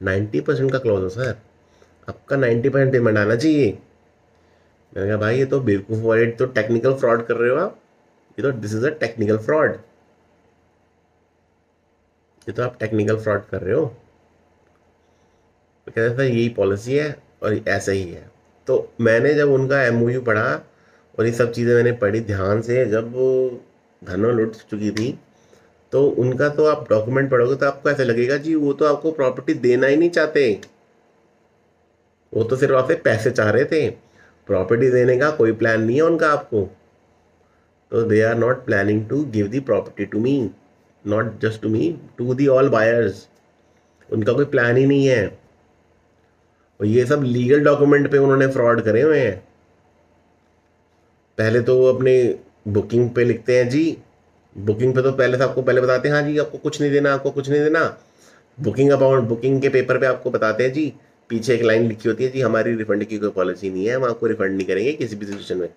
90% का क्लॉज हो सर, आपका 90% पेमेंट आना चाहिए। मैंने कहा भाई ये तो बेवकूफ़ वाले, तो टेक्निकल फ्रॉड कर रहे हो आप, ये तो this is a technical fraud, ये तो आप टेक्निकल फ्रॉड कर रहे हो। तो कहता था यही पॉलिसी है और ऐसा ही है। तो मैंने जब उनका MOU पढ़ा और ये सब चीज़ें मैंने पढ़ी ध्यान से, जब धनों लुट चुकी थी, तो उनका तो आप डॉक्यूमेंट पढ़ोगे तो आपको ऐसा लगेगा जी वो तो आपको प्रॉपर्टी देना ही नहीं चाहते, वो तो सिर्फ आपसे पैसे चाह रहे थे, प्रॉपर्टी देने का कोई प्लान नहीं है उनका आपको। तो they are not planning to give the property to me, not just to me, to the all buyers. उनका कोई प्लान ही नहीं है, और ये सब लीगल डॉक्यूमेंट पे उन्होंने फ्रॉड करे हुए हैं। पहले तो वो अपने बुकिंग पे लिखते हैं जी, बुकिंग पे तो पहले से आपको पहले बताते हैं हाँ जी आपको कुछ नहीं देना, आपको कुछ नहीं देना। बुकिंग अमाउंट बुकिंग के पेपर पे आपको बताते हैं जी, पीछे एक लाइन लिखी होती है जी हमारी रिफंड की कोई पॉलिसी नहीं है, हम आपको रिफंड नहीं करेंगे किसी भी सिचुएशन में।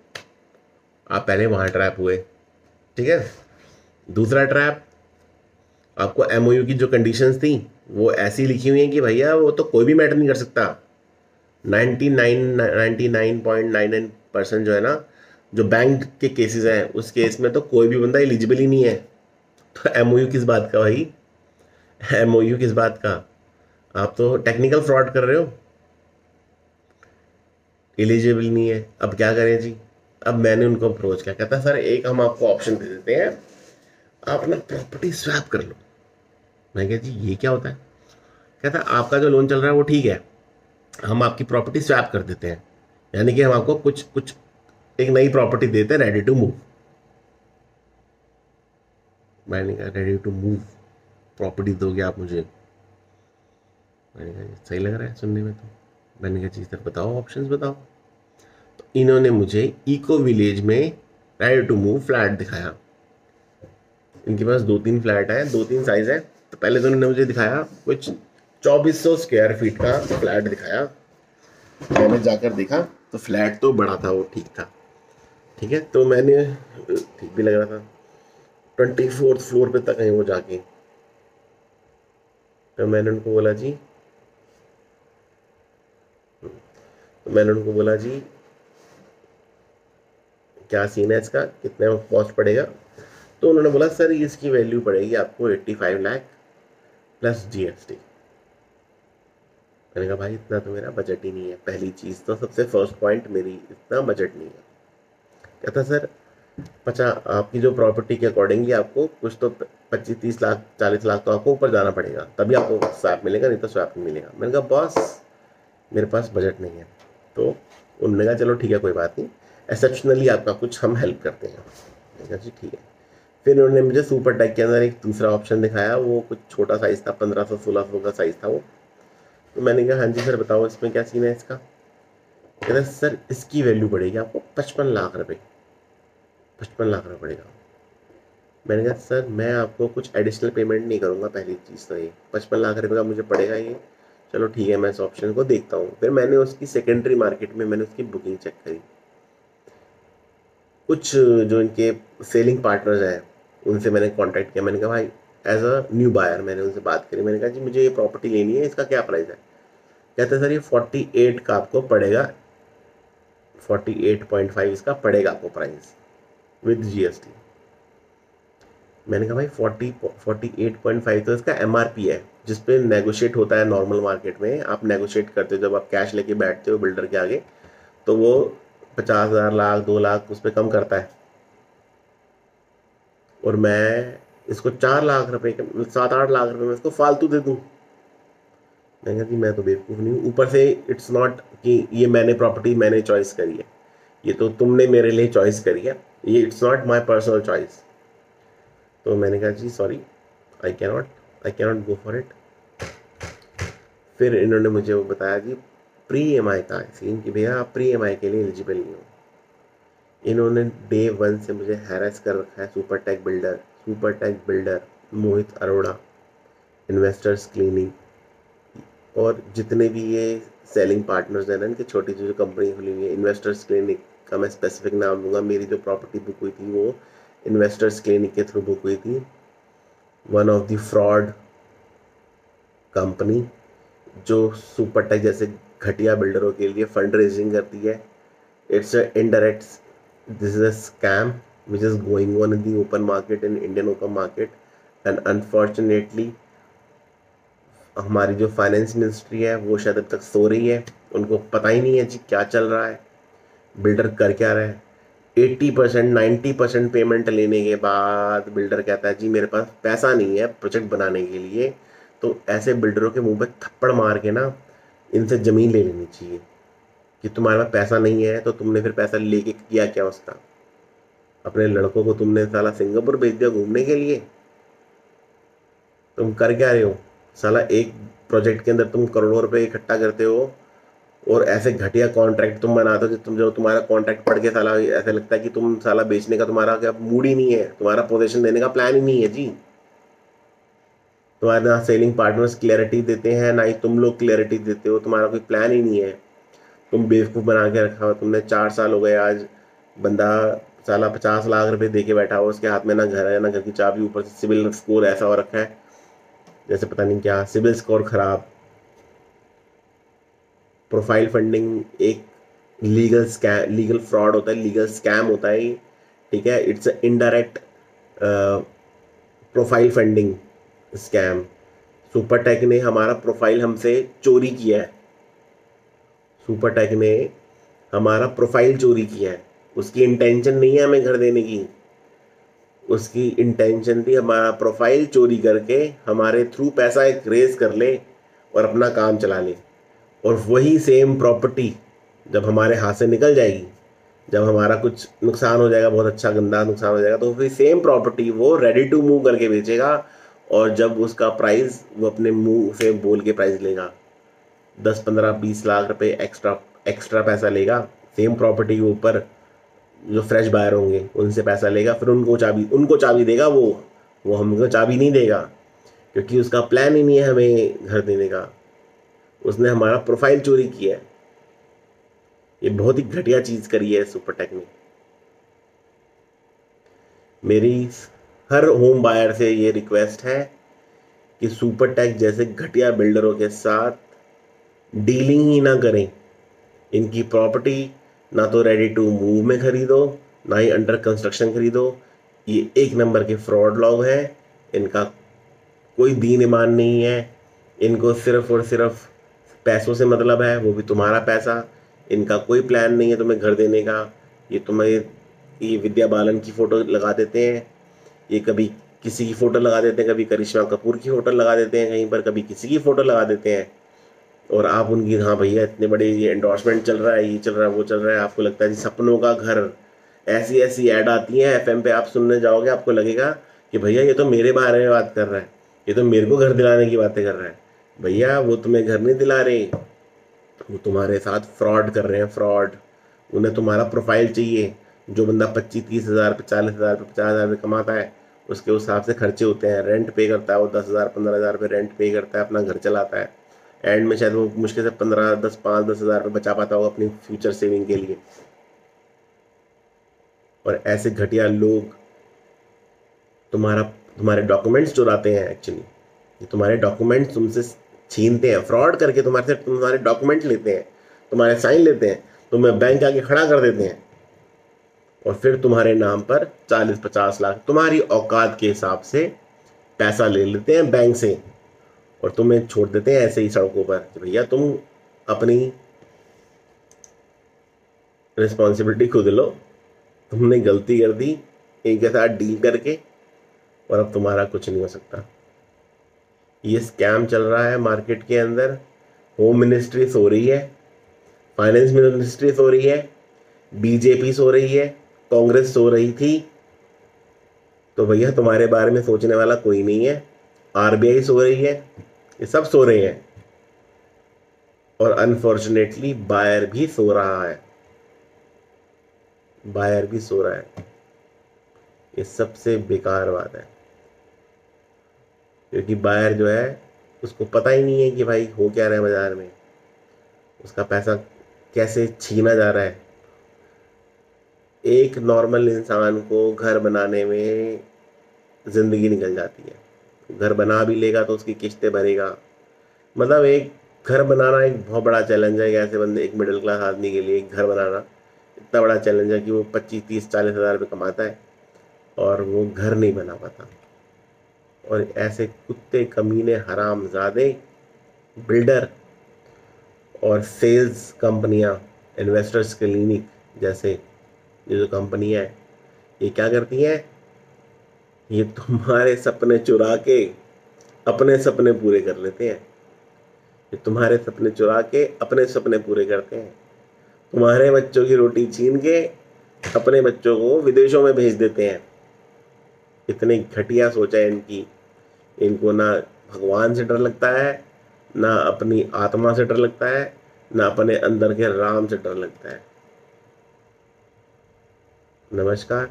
आप पहले वहाँ ट्रैप हुए, ठीक है। दूसरा ट्रैप, आपको MOU की जो कंडीशंस थी वो ऐसी लिखी हुई हैं कि भैया वो तो कोई भी मैटर नहीं कर सकता। 99.99% जो है ना, जो बैंक के केसेस हैं उस केस में तो कोई भी बंदा एलिजिबल ही नहीं है। तो MOU किस बात का भाई, MOU किस बात का? आप तो टेक्निकल फ्रॉड कर रहे हो, एलिजिबल नहीं है। अब क्या करें जी? अब मैंने उनको अप्रोच किया, कहता सर एक हम आपको ऑप्शन दे देते हैं, आप ना प्रॉपर्टी स्वैप कर लो। मैं कहा जी ये क्या होता है? कहता आपका जो लोन चल रहा है वो ठीक है, हम आपकी प्रॉपर्टी स्वैप कर देते हैं, यानी कि हम आपको कुछ कुछ एक नई प्रॉपर्टी देते हैं रेडी टू मूव। मैंने कहा रेडी टू मूव, प्रॉपर्टी दोगे आप मुझे? मैंने कहा सही लग रहा है सुनने में। तो मैंने कहा जी सर बताओ, ऑप्शंस बताओ। तो इन्होंने मुझे इको विलेज में रेडी टू मूव फ्लैट दिखाया। इनके पास 2-3 फ्लैट है, 2-3 साइज है। तो पहले तो उन्होंने मुझे दिखाया कुछ 2400 स्क्वायर फीट का फ्लैट दिखाया। मैंने जाकर देखा तो फ्लैट तो बड़ा था, वो ठीक था, ठीक है। तो मैंने ठीक भी लग रहा था। 24th फ्लोर पे तक है वो जाके। तो मैंने उनको बोला जी, क्या सीन है इसका, कितने कॉस्ट पड़ेगा? तो उन्होंने बोला सर इसकी वैल्यू पड़ेगी आपको 85 लाख प्लस जीएसटी। मैंने कहा भाई इतना तो मेरा बजट ही नहीं है। पहली चीज़ तो सबसे फर्स्ट पॉइंट, मेरी इतना बजट नहीं है। कहता सर 50, आपकी जो प्रॉपर्टी के अकॉर्डिंगली आपको कुछ तो 25-30 लाख 40 लाख तो आपको ऊपर जाना पड़ेगा, तभी आपको स्वैप मिलेगा, नहीं तो स्वैप नहीं मिलेगा। मैंने कहा बॉस मेरे पास बजट नहीं है। तो उन्होंने कहा चलो ठीक है कोई बात नहीं, एक्सेप्शनली आपका कुछ हम हेल्प करते हैं। मैंने कहा जी ठीक है। फिर उन्होंने मुझे सुपर टैग के अंदर एक दूसरा ऑप्शन दिखाया, वो कुछ छोटा साइज़ था, 1500-1600 का साइज़ था वो। तो मैंने कहा हाँ जी सर बताओ इसमें क्या सीन है इसका? कहता सर इसकी वैल्यू पड़ेगी आपको 55 लाख रुपए, 55 लाख रुपये पड़ेगा। मैंने कहा सर मैं आपको कुछ एडिशनल पेमेंट नहीं करूँगा, पहली चीज़ तो ये 55 लाख रुपये का मुझे पड़ेगा ये। चलो ठीक है मैं इस ऑप्शन को देखता हूँ। फिर मैंने उसकी सेकेंडरी मार्केट में मैंने उसकी बुकिंग चेक करी। कुछ जो इनके सेलिंग पार्टनर्स हैं उनसे मैंने कांटेक्ट किया। मैंने कहा भाई एज अ न्यू बायर मैंने उनसे बात करी। मैंने कहा जी मुझे ये प्रॉपर्टी लेनी है, इसका क्या प्राइस है? कहते हैं सर ये 48 का आपको पड़ेगा, 48.5 इसका पड़ेगा आपको प्राइस विद जीएसटी। मैंने कहा भाई 48.5 तो इसका एमआरपी है, जिसपे नेगोशिएट होता है नॉर्मल मार्केट में। आप नेगोशिएट करते हो जब आप कैश लेके बैठते हो बिल्डर के आगे, तो वो 50,000 लाख 2 लाख उस पर कम करता है। और मैं इसको 4 लाख रुपए 7-8 लाख रुपए में इसको फालतू दे दूँ? मैंने कहा जी मैं तो बेवकूफ़ नहीं हूँ। ऊपर से इट्स नॉट कि ये मैंने प्रॉपर्टी मैंने चॉइस करी है, ये तो तुमने मेरे लिए चॉइस करी है, ये it's not my personal choice. तो मैंने कहा जी sorry, I cannot go for it. फिर इन्होंने मुझे वो बताया जी प्री EMI का सीन कि भैया आप प्री EMI के लिए एलिजिबल नहीं हो। इन्होंने डे 1 से मुझे हैरेस कर रखा है। सुपर टैग बिल्डर मोहित अरोड़ा, इन्वेस्टर्स क्लिनिक, और जितने भी ये सेलिंग पार्टनर्स हैं ना इनकी छोटी जो कंपनी खुली हुई है। इन्वेस्टर्स क्लिनिक का मैं स्पेसिफिक नाम दूंगा, मेरी जो प्रॉपर्टी बुक हुई थी वो इन्वेस्टर्स क्लिनिक के थ्रू बुक हुई थी। One of the fraud company जो सुपर टेक जैसे घटिया बिल्डरों के लिए फंड रेजिंग करती है। It's a indirect, this is a scam which is going on in the open market, in Indian open market. And unfortunately हमारी जो फाइनेंस मिनिस्ट्री है वो शायद अब तक सो रही है, उनको पता ही नहीं है जी क्या चल रहा है, बिल्डर कर क्या रहा है। 80% 90% पेमेंट लेने के बाद बिल्डर कहता है जी मेरे पास पैसा नहीं है प्रोजेक्ट बनाने के लिए। तो ऐसे बिल्डरों के मुंह पे थप्पड़ मार के ना इनसे ज़मीन ले लेनी चाहिए कि तुम्हारे पास पैसा नहीं है तो तुमने फिर पैसा लेके किया क्या उसका? अपने लड़कों को तुमने साला सिंगापुर भेज दिया घूमने के लिए? तुम कर क्या रहे हो साला? एक प्रोजेक्ट के अंदर तुम करोड़ों रुपए इकट्ठा करते हो और ऐसे घटिया कॉन्ट्रैक्ट तुम बनाते हो जो तुम्हारा कॉन्ट्रैक्ट पढ़ के साला ऐसा लगता है कि तुम साला बेचने का तुम्हारा क्या मूड ही नहीं है, तुम्हारा पोजीशन देने का प्लान ही नहीं है जी। तुम्हारे ना सेलिंग पार्टनर्स क्लैरिटी देते हैं ना ही तुम लोग क्लैरिटी देते हो, तुम्हारा कोई प्लान ही नहीं है। तुम बेवकूफ़ बना के रखा हो तुमने। 4 साल हो गए आज, बंदा साला 50 लाख रुपए दे के बैठा हो, उसके हाथ में ना घर है ना घर की चाबी, ऊपर से सिविल स्कोर ऐसा हो रखा है जैसे पता नहीं क्या, सिविल स्कोर खराब। प्रोफाइल फंडिंग एक लीगल फ्रॉड होता है, लीगल स्कैम होता है ये, ठीक है। It's indirect profile funding scam. Supertech ने हमारा प्रोफाइल हमसे चोरी किया है, सुपरटेक ने हमारा प्रोफाइल चोरी किया है। उसकी इंटेंशन नहीं है हमें घर देने की, उसकी इंटेंशन थी हमारा प्रोफाइल चोरी करके हमारे थ्रू पैसा एक रेज कर ले और अपना काम चला ले। और वही सेम प्रॉपर्टी जब हमारे हाथ से निकल जाएगी, जब हमारा कुछ नुकसान हो जाएगा, बहुत अच्छा गंदा नुकसान हो जाएगा, तो फिर सेम प्रॉपर्टी वो रेडी टू मूव करके बेचेगा। और जब उसका प्राइस वो अपने मुंह से बोल के प्राइस लेगा, 10 15 20 लाख रुपए एक्स्ट्रा एक्स्ट्रा पैसा लेगा सेम प्रॉपर्टी के ऊपर। जो फ्रेश बायर होंगे उनसे पैसा लेगा, फिर उनको चाबी देगा वो हमको चाबी नहीं देगा, क्योंकि उसका प्लान ही नहीं है हमें घर देने का। उसने हमारा प्रोफाइल चोरी किया है। ये बहुत ही घटिया चीज करी है सुपरटेक ने। मेरी हर होम बायर से ये रिक्वेस्ट है कि सुपरटेक जैसे घटिया बिल्डरों के साथ डीलिंग ही ना करें। इनकी प्रॉपर्टी ना तो रेडी टू मूव में खरीदो, ना ही अंडर कंस्ट्रक्शन खरीदो। ये एक नंबर के फ्रॉड लोग हैं। इनका कोई दीन ईमान नहीं है। इनको सिर्फ और सिर्फ पैसों से मतलब है, वो भी तुम्हारा पैसा। इनका कोई प्लान नहीं है तुम्हें घर देने का। ये विद्या बालन की फ़ोटो लगा देते हैं, ये कभी किसी की फ़ोटो लगा देते हैं, कभी करिश्मा कपूर की फ़ोटो लगा देते हैं कहीं पर, कभी किसी की फ़ोटो लगा देते हैं। और आप उनकी, हाँ भैया इतने बड़े ये एंडोर्समेंट चल रहा है, ये चल रहा है, वो चल रहा है, आपको लगता है जी सपनों का घर। ऐसी ऐसी ऐड आती हैं एफएम पे, आप सुनने जाओगे आपको लगेगा कि भैया ये तो मेरे बारे में बात कर रहा है, ये तो मेरे को घर दिलाने की बातें कर रहा है। भैया वो तुम्हें घर नहीं दिला रहे, वो तुम्हारे साथ फ्रॉड कर रहे हैं, फ्रॉड। उन्हें तुम्हारा प्रोफाइल चाहिए। जो बंदा 25 30 हज़ार पे, 40 हज़ार पे, 50 हज़ार पे कमाता है, उसके उस हिसाब से खर्चे होते हैं। रेंट पे करता है वो 10 हज़ार 15 हज़ार पे रेंट पे करता है, अपना घर चलाता है। एंड में शायद वो मुश्किल से 15 10 5 10 हज़ार पे बचा पाता होगा अपनी फ्यूचर सेविंग के लिए। और ऐसे घटिया लोग तुम्हारे डॉक्यूमेंट्स चुराते हैं। एक्चुअली ये तुम्हारे डॉक्यूमेंट्स तुमसे छीनते हैं, फ्रॉड करके तुम्हारे से तुम्हारे डॉक्यूमेंट लेते हैं, तुम्हारे साइन लेते हैं, तुम्हें बैंक आके खड़ा कर देते हैं, और फिर तुम्हारे नाम पर 40 50 लाख तुम्हारी औकात के हिसाब से पैसा ले लेते हैं बैंक से, और तुम्हें छोड़ देते हैं ऐसे ही सड़कों पर कि भैया तुम अपनी रिस्पॉन्सिबिलिटी खुद लो, तुमने गलती कर दी इनके साथ डील करके, और अब तुम्हारा कुछ नहीं हो सकता। ये स्कैम चल रहा है मार्केट के अंदर। होम मिनिस्ट्री सो रही है, फाइनेंस मिनिस्ट्री सो रही है, बीजेपी सो रही है, कांग्रेस सो रही थी। तो भैया तुम्हारे बारे में सोचने वाला कोई नहीं है। आरबीआई सो रही है, ये सब सो रहे हैं। और अनफॉर्चुनेटली बायर भी सो रहा है, बायर भी सो रहा है। ये सबसे बेकार बात है, क्योंकि बायर जो है उसको पता ही नहीं है कि भाई हो क्या रहा है बाजार में, उसका पैसा कैसे छीना जा रहा है। एक नॉर्मल इंसान को घर बनाने में ज़िंदगी निकल जाती है। घर बना भी लेगा तो उसकी किस्तें भरेगा। मतलब एक घर बनाना एक बहुत बड़ा चैलेंज है। एक ऐसे बंदे, एक मिडिल क्लास आदमी के लिए एक घर बनाना इतना बड़ा चैलेंज है कि वो 25 30 40 हज़ार रुपये कमाता है और वो घर नहीं बना पाता। और ऐसे कुत्ते कमीने हरामजादे बिल्डर और सेल्स कंपनियां, इन्वेस्टर्स क्लिनिक जैसे ये जो कंपनियां हैं, ये क्या करती हैं, ये तुम्हारे सपने चुरा के अपने सपने पूरे कर लेते हैं। ये तुम्हारे सपने चुरा के अपने सपने पूरे करते हैं। तुम्हारे बच्चों की रोटी छीन के अपने बच्चों को विदेशों में भेज देते हैं। इतनी घटिया सोच है इनकी। इनको ना भगवान से डर लगता है, ना अपनी आत्मा से डर लगता है, ना अपने अंदर के राम से डर लगता है। नमस्कार।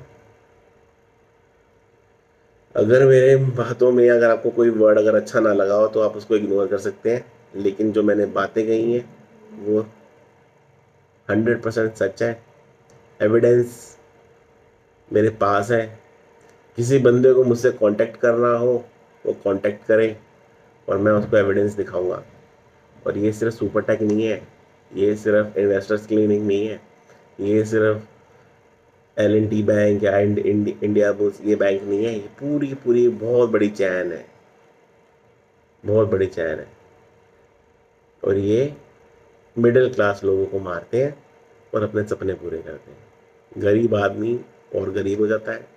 अगर मेरे बातों में अगर आपको कोई वर्ड अगर अच्छा ना लगा हो तो आप उसको इग्नोर कर सकते हैं, लेकिन जो मैंने बातें कही हैं वो 100% सच है। एविडेंस मेरे पास है। किसी बंदे को मुझसे कांटेक्ट करना हो वो कांटेक्ट करे और मैं उसको एविडेंस दिखाऊंगा। और ये सिर्फ सुपरटेक नहीं है, ये सिर्फ इन्वेस्टर्स क्लिनिक नहीं है, ये सिर्फ L&T बैंक या इंडिया बुल्स ये बैंक नहीं है। ये पूरी की पूरी बहुत बड़ी चैन है, बहुत बड़ी चैन है। और ये मिडिल क्लास लोगों को मारते हैं और अपने सपने पूरे करते हैं। गरीब आदमी और गरीब हो जाता है।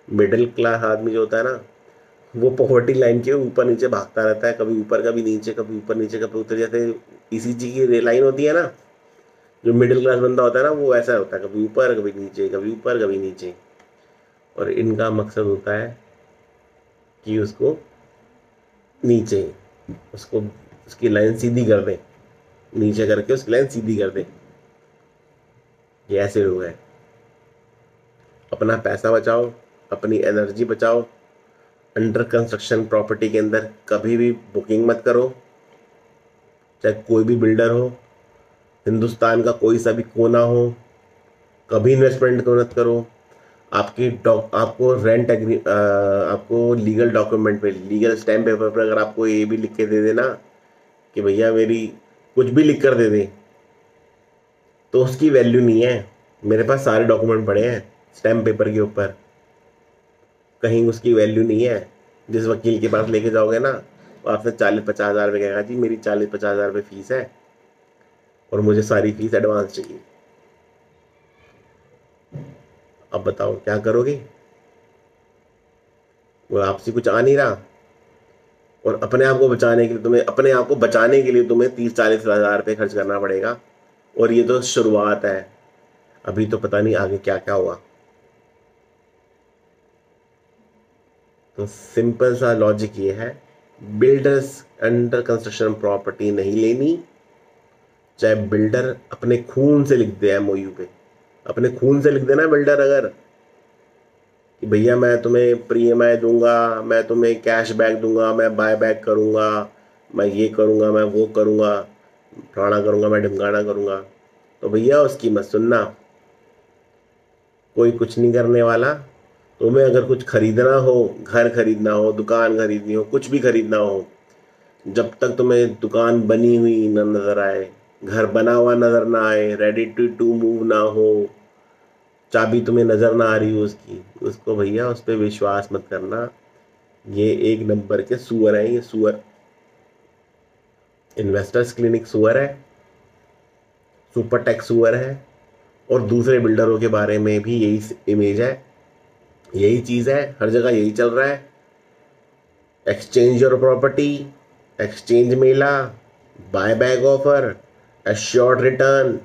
मिडिल क्लास आदमी जो होता है ना, वो पॉवर्टी लाइन के ऊपर नीचे भागता रहता है, कभी ऊपर कभी नीचे, कभी ऊपर नीचे कभी ऊपर। जैसे ECG की लाइन होती है ना, जो मिडिल क्लास बंदा होता है ना वो ऐसा होता है, कभी ऊपर कभी नीचे, कभी ऊपर कभी नीचे। और इनका मकसद होता है कि उसको नीचे, उसको उसकी लाइन सीधी कर दें, नीचे करके उसकी लाइन सीधी कर दें। ये ऐसे लोग हैं। अपना पैसा बचाओ, अपनी एनर्जी बचाओ। अंडर कंस्ट्रक्शन प्रॉपर्टी के अंदर कभी भी बुकिंग मत करो, चाहे कोई भी बिल्डर हो, हिंदुस्तान का कोई सा भी कोना हो, कभी इन्वेस्टमेंट को मत करो। आपको आपको लीगल डॉक्यूमेंट पे, लीगल स्टैम्प पेपर पर अगर आपको ये भी लिख के दे देना कि भैया मेरी, कुछ भी लिख कर दे दे, तो उसकी वैल्यू नहीं है। मेरे पास सारे डॉक्यूमेंट पड़े हैं स्टैम्प पेपर के ऊपर, कहीं उसकी वैल्यू नहीं है। जिस वकील के पास लेके जाओगे ना, वो आपसे 40-50 हज़ार रुपये कहेगा, जी मेरी 40-50 हज़ार रुपये फीस है और मुझे सारी फीस एडवांस चाहिए। अब बताओ क्या करोगे? वो आपसे कुछ आ नहीं रहा, और अपने आप को बचाने के लिए तुम्हें 30-40 हज़ार रुपये खर्च करना पड़ेगा। और ये तो शुरुआत है, अभी तो पता नहीं आगे क्या क्या हुआ। तो सिंपल सा लॉजिक ये है, बिल्डर्स अंडर कंस्ट्रक्शन प्रॉपर्टी नहीं लेनी। चाहे बिल्डर अपने खून से लिख दे एमओयू पे, अपने खून से लिख देना बिल्डर अगर, कि भैया मैं तुम्हें प्री EMI दूंगा, मैं तुम्हें कैश बैक दूंगा, मैं बाय बैक करूंगा, मैं ये करूंगा, मैं वो करूंगा, फलाना करूंगा, मैं ढिमकाना करूंगा, तो भैया उसकी मत सुनना। कोई कुछ नहीं करने वाला। तुम्हें अगर कुछ खरीदना हो, घर खरीदना हो, दुकान खरीदनी हो, कुछ भी खरीदना हो, जब तक तुम्हें दुकान बनी हुई न नजर आए, घर बना हुआ नजर ना आए, रेडी टू मूव ना हो, चाबी तुम्हें नजर ना आ रही हो उसकी, उसको भैया उस पर विश्वास मत करना। ये एक नंबर के सुअर है, ये सुअर। इन्वेस्टर्स क्लिनिक सुअर है, सुपर टेक सुअर है, और दूसरे बिल्डरों के बारे में भी यही इमेज है, यही चीज़ है, हर जगह यही चल रहा है। Exchange your property, exchange Mela, buy back offer, assured return,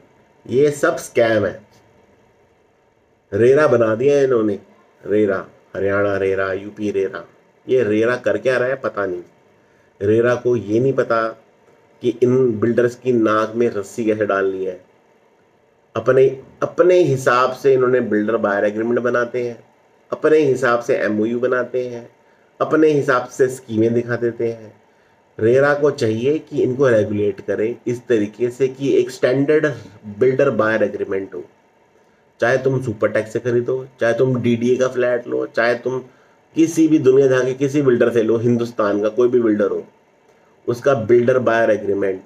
ये सब स्कैम है। रेरा बना दिया है इन्होंने, RERA, Haryana RERA, UP RERA. ये रेरा कर क्या रहा है पता नहीं। रेरा को ये नहीं पता कि इन बिल्डर्स की नाक में रस्सी कैसे डालनी है। अपने अपने हिसाब से इन्होंने बिल्डर बायर एग्रीमेंट बनाते हैं, अपने हिसाब से एमओयू बनाते हैं, अपने हिसाब से स्कीमें दिखा देते हैं। रेरा को चाहिए कि इनको रेगुलेट करें इस तरीके से कि एक स्टैंडर्ड बिल्डर बायर एग्रीमेंट हो। चाहे तुम सुपर टैक्स से खरीदो, चाहे तुम डीडीए का फ्लैट लो, चाहे तुम किसी भी दुनिया जहाँ के किसी बिल्डर से लो, हिंदुस्तान का कोई भी बिल्डर हो, उसका builder buyer agreement,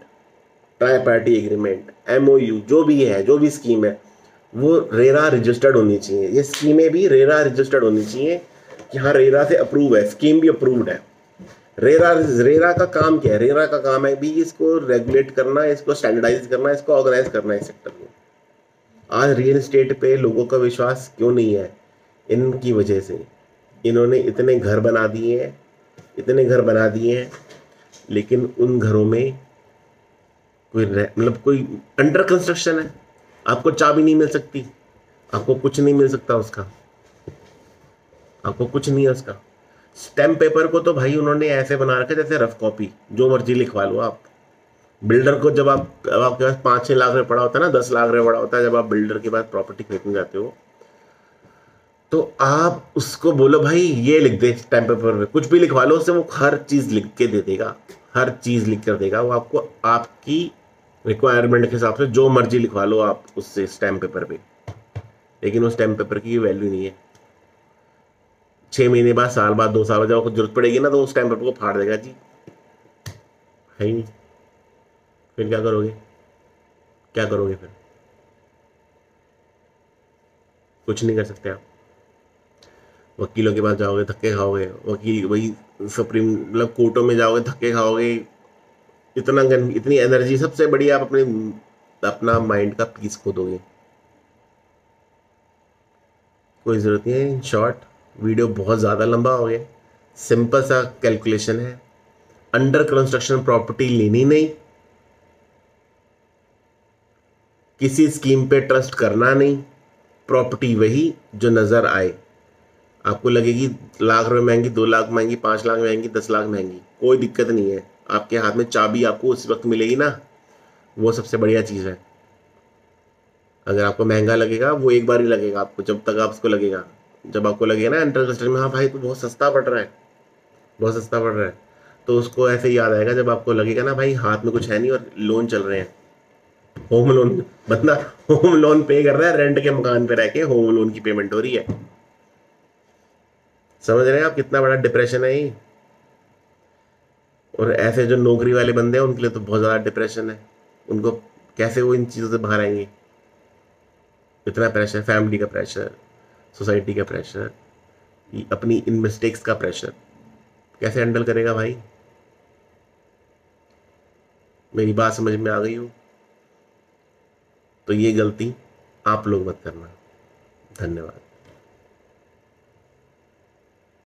tri party agreement, MOU, जो भी है, जो भी स्कीम है, वो रेरा रजिस्टर्ड होनी चाहिए। ये स्कीमें भी रेरा रजिस्टर्ड होनी चाहिए कि हाँ रेरा से अप्रूव है, स्कीम भी अप्रूव्ड है। रेरा का काम क्या है? रेरा का काम है भी इसको रेगुलेट करना, इसको स्टैंडर्डाइज करना, इसको ऑर्गेनाइज करना इस सेक्टर को। आज रियल एस्टेट पे लोगों का विश्वास क्यों नहीं है? इनकी वजह से। इन्होंने इतने घर बना दिए हैं, इतने घर बना दिए हैं, लेकिन उन घरों में कोई अंडर कंस्ट्रक्शन है, आपको चाबी नहीं मिल सकती, आपको कुछ नहीं मिल सकता उसका, आपको कुछ नहीं है उसका। स्टैम्प पेपर को तो भाई उन्होंने ऐसे बना रखा है जैसे रफ कॉपी, जो मर्जी लिखवा लो आप। बिल्डर को जब आपके पास 5-6 लाख रुपये पड़ा होता है ना, 10 लाख रुपये पड़ा होता है, जब आप बिल्डर के पास प्रॉपर्टी खरीदने जाते हो, तो आप उसको बोलो भाई ये लिख दे स्टैम्प पेपर में, कुछ भी लिखवा लो उससे, वो हर चीज़ लिख के दे देगा, हर चीज़ लिख कर देगा वो आपको, आपकी रिक्वायरमेंट के हिसाब से जो मर्जी लिखवा लो आप उससे स्टैम्प पेपर पे। लेकिन उस स्टैम्प पेपर की वैल्यू नहीं है। 6 महीने बाद, साल बाद, 2 साल बाद जब आपको जरूरत पड़ेगी ना, तो उस स्टैम्प पेपर को फाड़ देगा जी, है ही नहीं। फिर क्या करोगे? क्या करोगे फिर? कुछ नहीं कर सकते आप। वकीलों के पास जाओगे धक्के खाओगे, वकील वही सुप्रीम मतलब कोर्टों में जाओगे धक्के खाओगे। इतनी एनर्जी, सबसे बड़ी आप अपना माइंड का पीस खो दोगे। कोई ज़रूरत नहीं है। इन शॉर्ट, वीडियो बहुत ज़्यादा लंबा हो गया। सिंपल सा कैलकुलेशन है, अंडर कंस्ट्रक्शन प्रॉपर्टी लेनी नहीं, किसी स्कीम पे ट्रस्ट करना नहीं। प्रॉपर्टी वही जो नज़र आए। आपको लगेगी लाख रुपए महंगी, 2 लाख महंगी, 5 लाख महंगी, 10 लाख महंगी, कोई दिक्कत नहीं है। आपके हाथ में चाबी आपको उस वक्त मिलेगी ना, वो सबसे बढ़िया चीज़ है। अगर आपको महंगा लगेगा, वो एक बार ही लगेगा आपको, जब तक आपको लगेगा, जब आपको लगेगा ना एंटर कस्टडी में, हाँ भाई तो बहुत सस्ता पड़ रहा है, बहुत सस्ता पड़ रहा है, तो उसको ऐसे ही याद आएगा जब आपको लगेगा ना भाई हाथ में कुछ है नहीं और लोन चल रहे हैं। होम लोन, बंदा होम लोन पे कर रहा है, रेंट के मकान पे रह के होम लोन की पेमेंट हो रही है। समझ रहे हैं आप कितना बड़ा डिप्रेशन है ये। और ऐसे जो नौकरी वाले बंदे हैं उनके लिए तो बहुत ज़्यादा डिप्रेशन है। उनको कैसे वो इन चीज़ों से बाहर आएंगे। इतना प्रेशर, फैमिली का प्रेशर, सोसाइटी का प्रेशर, अपनी इन मिस्टेक्स का प्रेशर, कैसे हैंडल करेगा भाई। मेरी बात समझ में आ गई हो तो ये गलती आप लोग मत करना। धन्यवाद।